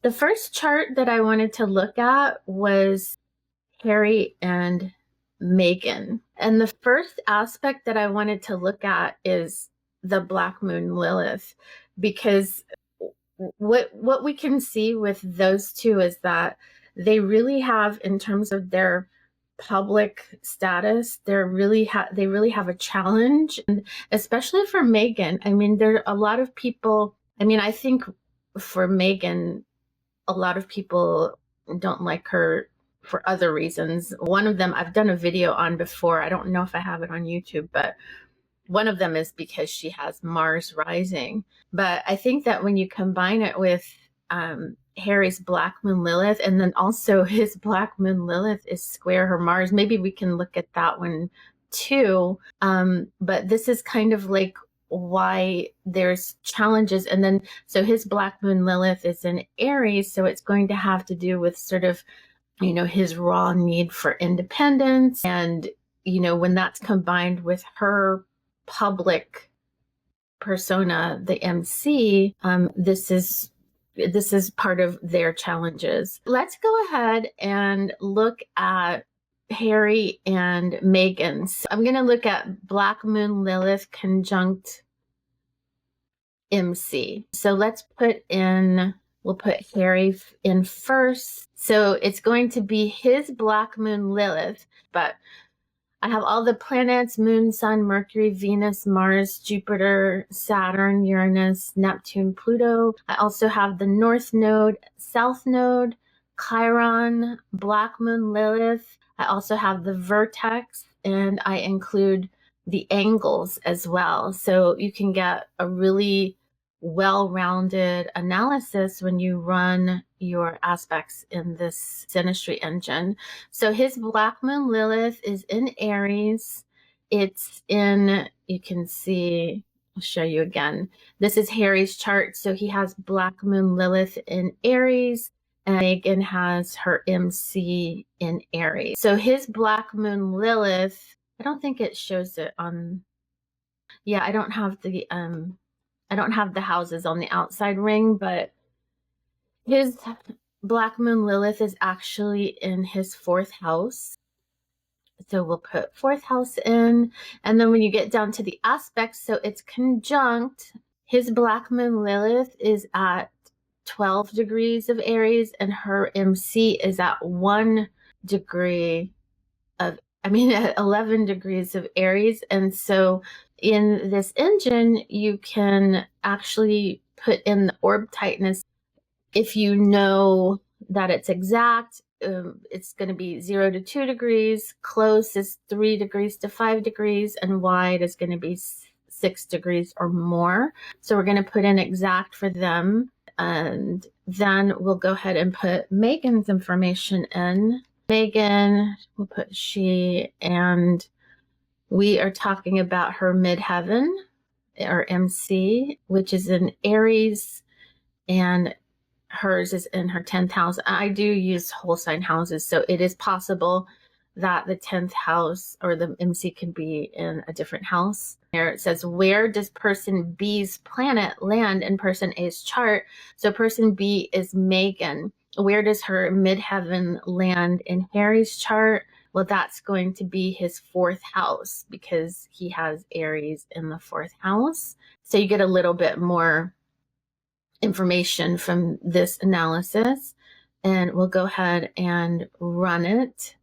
The first chart that I wanted to look at was Harry and Meghan. And the first aspect that I wanted to look at is the Black Moon Lilith, because what we can see with those two is that they really have, in terms of their public status, they really have a challenge, and especially for Meghan. I mean, there are a lot of people. I mean, I think for Meghan, a lot of people don't like her for other reasons. One of them I've done a video on before. I don't know if I have it on YouTube, but one of them is because she has Mars rising. But I think that when you combine it with Harry's Black Moon Lilith, and then also his Black Moon Lilith is square her Mars, maybe we can look at that one too. But this is kind of like why there's challenges. And then, so his Black Moon Lilith is in Aries, so it's going to have to do with sort of, his raw need for independence. And, when that's combined with her public persona, the MC, this is part of their challenges. Let's go ahead and look at Harry and Meghan. So I'm going to look at Black Moon Lilith conjunct MC. So we'll put Harry in first. So it's going to be his Black Moon Lilith, but I have all the planets: Moon, Sun, Mercury, Venus, Mars, Jupiter, Saturn, Uranus, Neptune, Pluto. I also have the North Node, South Node, Chiron, Black Moon Lilith. I also have the vertex, and I include the angles as well. So you can get a really well-rounded analysis when you run your aspects in this Synastry Engine. So his Black Moon Lilith is in Aries. It's in, you can see, I'll show you again. This is Harry's chart. So he has Black Moon Lilith in Aries, and Meghan has her MC in Aries. So his Black Moon Lilith, I don't think it shows it on, yeah, I don't have the houses on the outside ring, but his Black Moon Lilith is actually in his 4th house. So we'll put 4th house in. And then when you get down to the aspects, so it's conjunct. His Black Moon Lilith is at 12 degrees of Aries, and her MC is at 1 degree of, at 11 degrees of Aries. And so in this engine, you can actually put in the orb tightness. If you know that it's exact, it's going to be 0 to 2 degrees, close is 3 degrees to 5 degrees, and wide is going to be 6 degrees or more. So we're going to put in exact for them. And then we'll go ahead and put Meghan's information in. Meghan, we'll put she, and we are talking about her Midheaven, or MC, which is in Aries, and hers is in her 10th house. I do use whole sign houses, so it is possible that the 10th house or the MC can be in a different house. Here it says, where does person B's planet land in person A's chart? So person B is Meghan. Where does her Midheaven land in Harry's chart? Well, that's going to be his 4th house, because he has Aries in the 4th house. So you get a little bit more information from this analysis, and we'll go ahead and run it.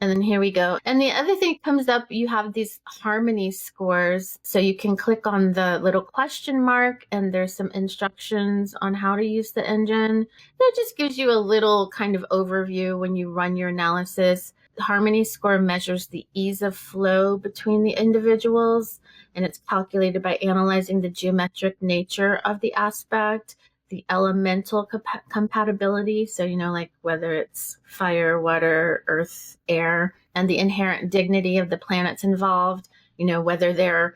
And then here we go. And the other thing comes up, you have these harmony scores. So you can click on the little question mark, and there's some instructions on how to use the engine. That just gives you a little kind of overview when you run your analysis. The harmony score measures the ease of flow between the individuals, and it's calculated by analyzing the geometric nature of the aspect, the elemental compatibility, so like whether it's fire, water, earth, air, and the inherent dignity of the planets involved, whether they're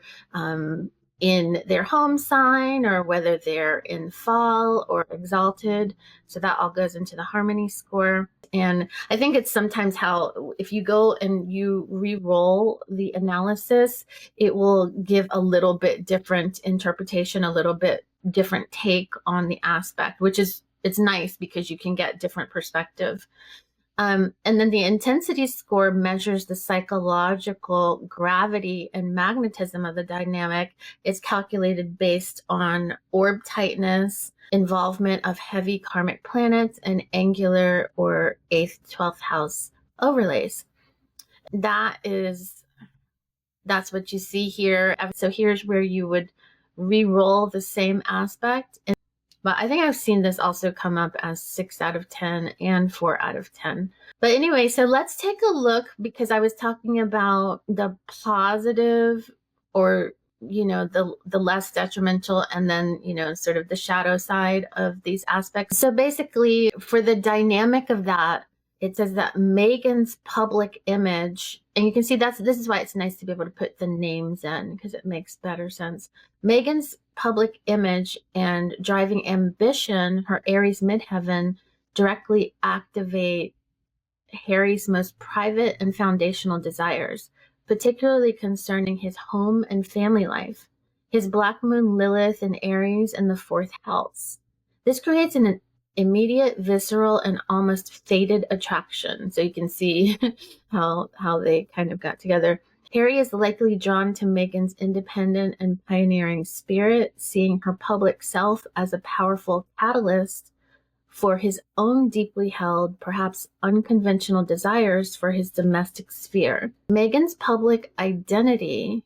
in their home sign or whether they're in fall or exalted. So that all goes into the harmony score. And I think it's sometimes how, if you go and you re-roll the analysis, it will give a little bit different interpretation, a little bit different take on the aspect, which is it's nice because you can get different perspective. And then the intensity score measures the psychological gravity and magnetism of the dynamic. It's calculated based on orb tightness, involvement of heavy karmic planets, and angular or 8th, 12th house overlays. That's what you see here. So here's where you would re-roll the same aspect. But I think I've seen this also come up as 6 out of 10 and 4 out of 10. But anyway, so let's take a look, because I was talking about the positive, or, the less detrimental, and then, sort of the shadow side of these aspects. So basically, for the dynamic of that, it says that Meghan's public image, and you can see this is why it's nice to be able to put the names in, because it makes better sense. Meghan's public image and driving ambition, her Aries midheaven, directly activate Harry's most private and foundational desires, particularly concerning his home and family life. His black moon Lilith in Aries in the 4th house. This creates an immediate, visceral, and almost fated attraction. So you can see how they kind of got together. Harry is likely drawn to Meghan's independent and pioneering spirit, seeing her public self as a powerful catalyst for his own deeply held, perhaps unconventional desires for his domestic sphere. Meghan's public identity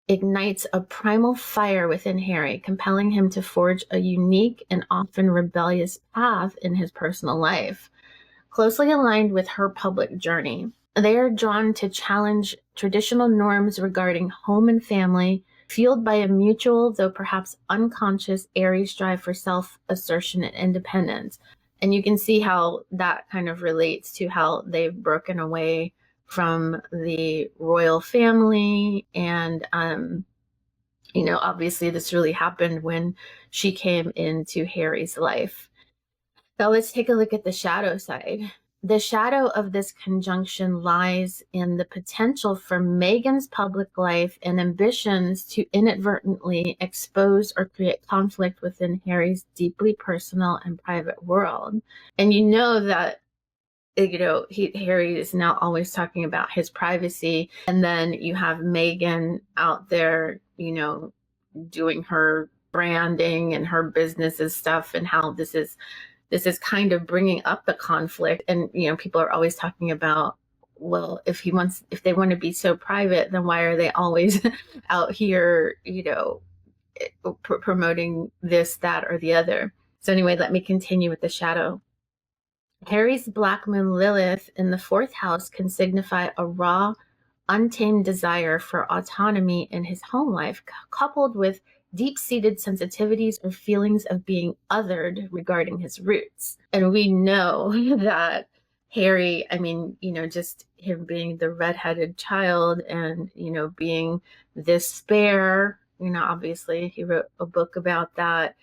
ignites a primal fire within Harry, compelling him to forge a unique and often rebellious path in his personal life, closely aligned with her public journey. They are drawn to challenge traditional norms regarding home and family, fueled by a mutual, though perhaps unconscious, Aries drive for self-assertion and independence. And you can see how that kind of relates to how they've broken away from the royal family. And, obviously this really happened when she came into Harry's life. So let's take a look at the shadow side. The shadow of this conjunction lies in the potential for Meghan's public life and ambitions to inadvertently expose or create conflict within Harry's deeply personal and private world. And that, Harry is now always talking about his privacy. And then you have Meghan out there, doing her branding and her businesses stuff, and how this is kind of bringing up the conflict. And, people are always talking about, well, if they want to be so private, then why are they always out here, promoting this, that, or the other? So anyway, let me continue with the shadow. Harry's black moon Lilith in the 4th house can signify a raw, untamed desire for autonomy in his home life, coupled with deep-seated sensitivities or feelings of being othered regarding his roots. And we know that Harry, just him being the redheaded child and, being this spare, obviously he wrote a book about that.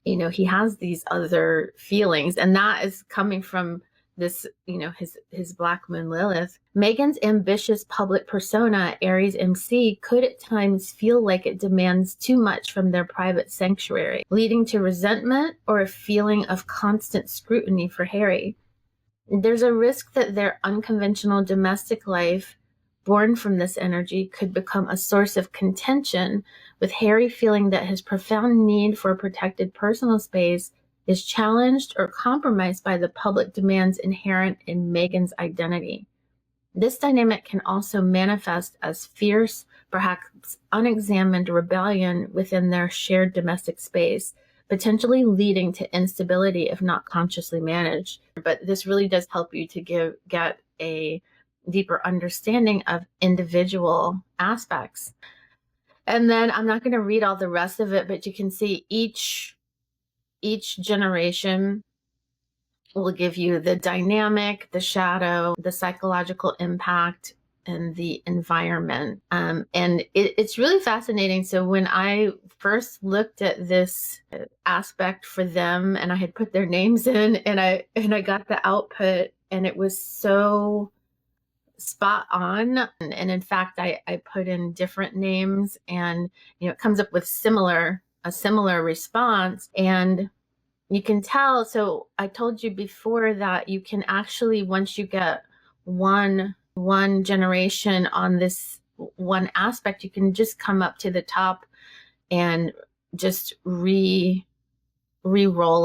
He has these other feelings, and that is coming from this, his black moon Lilith. Meghan's ambitious public persona, Aries MC, could at times feel like it demands too much from their private sanctuary, leading to resentment or a feeling of constant scrutiny for Harry. There's a risk that their unconventional domestic life, born from this energy, could become a source of contention, with Harry feeling that his profound need for protected personal space is challenged or compromised by the public demands inherent in Meghan's identity. This dynamic can also manifest as fierce, perhaps unexamined rebellion within their shared domestic space, potentially leading to instability if not consciously managed. But this really does help you to get a deeper understanding of individual aspects. And then I'm not going to read all the rest of it, but you can see each generation will give you the dynamic, the shadow, the psychological impact, and the environment. And it's really fascinating. So when I first looked at this aspect for them, and I had put their names in, and I got the output, and it was so spot on. And in fact, I put in different names, and it comes up with a similar response. And you can tell. So I told you before that you can actually, once you get one generation on this one aspect, you can just come up to the top and just re-roll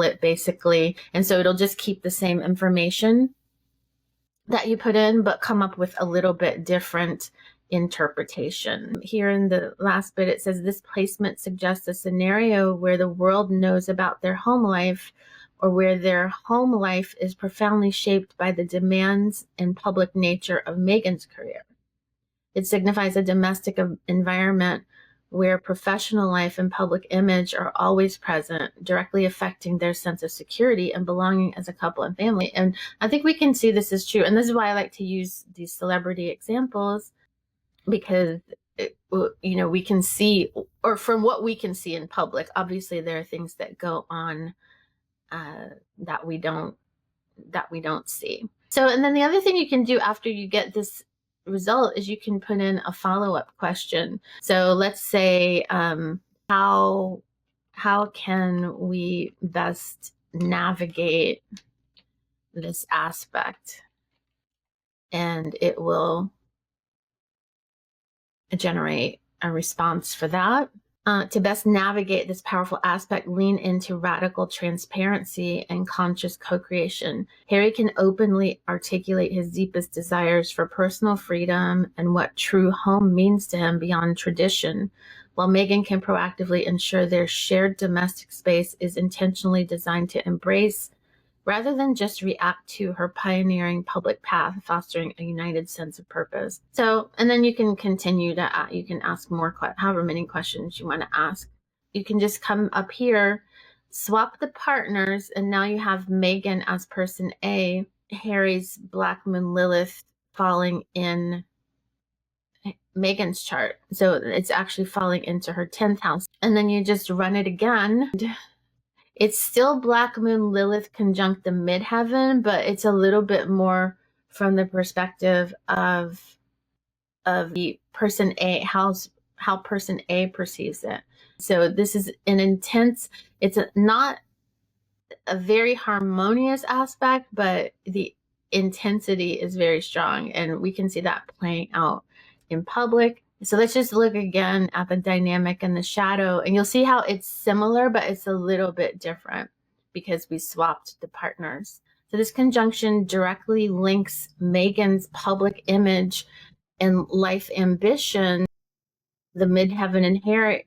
it basically. And so it'll just keep the same information that you put in, but come up with a little bit different interpretation. Here in the last bit, it says this placement suggests a scenario where the world knows about their home life, or where their home life is profoundly shaped by the demands and public nature of Meghan's career. It signifies a domestic environment where professional life and public image are always present, directly affecting their sense of security and belonging as a couple and family. And I think we can see this is true. And this is why I like to use these celebrity examples, because we can see, or from what we can see in public, obviously there are things that go on that we don't see. So, and then the other thing you can do after you get this result is you can put in a follow-up question. So let's say, how can we best navigate this aspect? And it will generate a response for that. To best navigate this powerful aspect, lean into radical transparency and conscious co-creation. Harry can openly articulate his deepest desires for personal freedom and what true home means to him beyond tradition, while Meghan can proactively ensure their shared domestic space is intentionally designed to embrace, rather than just react to, her pioneering public path, fostering a united sense of purpose. So, and then you can continue to, you can ask more, however many questions you want to ask. You can just come up here, swap the partners, and now you have Meghan as person A, Harry's Black Moon Lilith falling in Meghan's chart. So it's actually falling into her 10th house. And then you just run it again. It's still Black Moon Lilith conjunct the Midheaven, but it's a little bit more from the perspective of the person A, how person A perceives it. So this is an intense, it's not a very harmonious aspect, but the intensity is very strong, and we can see that playing out in public. So let's just look again at the dynamic and the shadow, and you'll see how it's similar, but it's a little bit different because we swapped the partners. So this conjunction directly links Meghan's public image and life ambition, the midheaven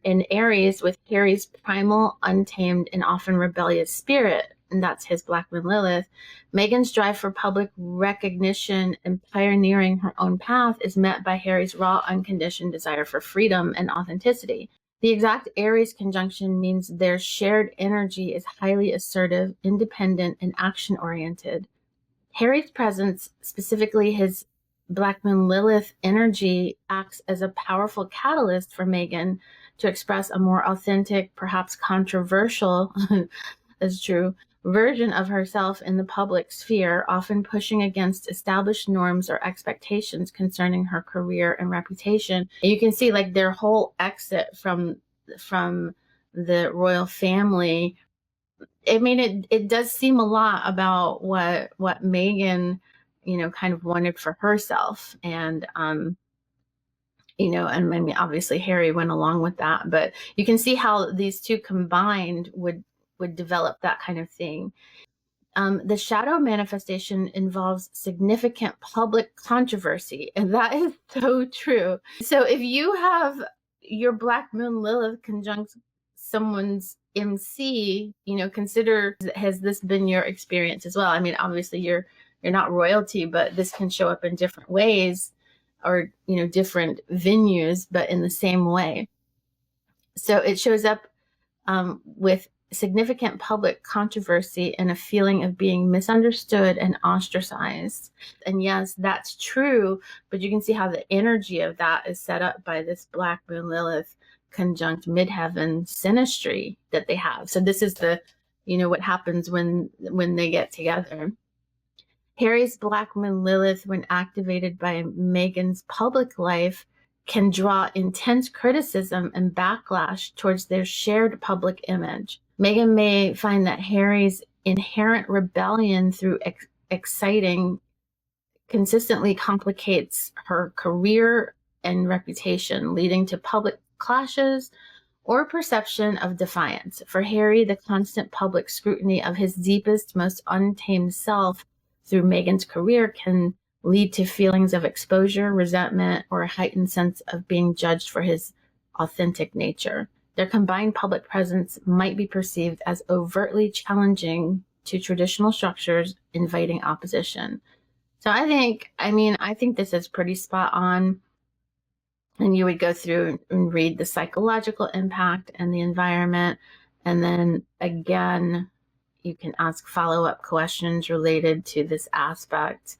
in Aries, with Harry's primal, untamed, and often rebellious spirit, and that's his Black Moon Lilith. Meghan's drive for public recognition and pioneering her own path is met by Harry's raw, unconditioned desire for freedom and authenticity. The exact Aries conjunction means their shared energy is highly assertive, independent, and action-oriented. Harry's presence, specifically his Black Moon Lilith energy, acts as a powerful catalyst for Meghan to express a more authentic, perhaps controversial, that's true, version of herself in the public sphere, often pushing against established norms or expectations concerning her career and reputation. And you can see like their whole exit from the royal family. I mean, it does seem a lot about what Meghan, kind of wanted for herself. And, and I mean, obviously Harry went along with that, but you can see how these two combined would develop that kind of thing. The shadow manifestation involves significant public controversy, and that is so true. So if you have your Black Moon Lilith conjunct someone's MC, consider, has this been your experience as well? I mean, obviously you're not royalty, but this can show up in different ways, or, different venues, but in the same way. So it shows up with significant public controversy and a feeling of being misunderstood and ostracized. And yes, that's true, but you can see how the energy of that is set up by this Black Moon Lilith conjunct Midheaven synastry that they have. So this is the, what happens when they get together. Harry's Black Moon Lilith, when activated by Meghan's public life, can draw intense criticism and backlash towards their shared public image. Meghan may find that Harry's inherent rebellion through exciting consistently complicates her career and reputation, leading to public clashes or perception of defiance. For Harry, the constant public scrutiny of his deepest, most untamed self through Meghan's career can lead to feelings of exposure, resentment, or a heightened sense of being judged for his authentic nature. Their combined public presence might be perceived as overtly challenging to traditional structures, inviting opposition. So I think this is pretty spot on. And you would go through and read the psychological impact and the environment. And then again, you can ask follow-up questions related to this aspect.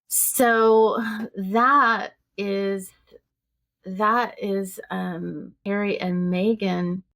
So that is Harry and Meghan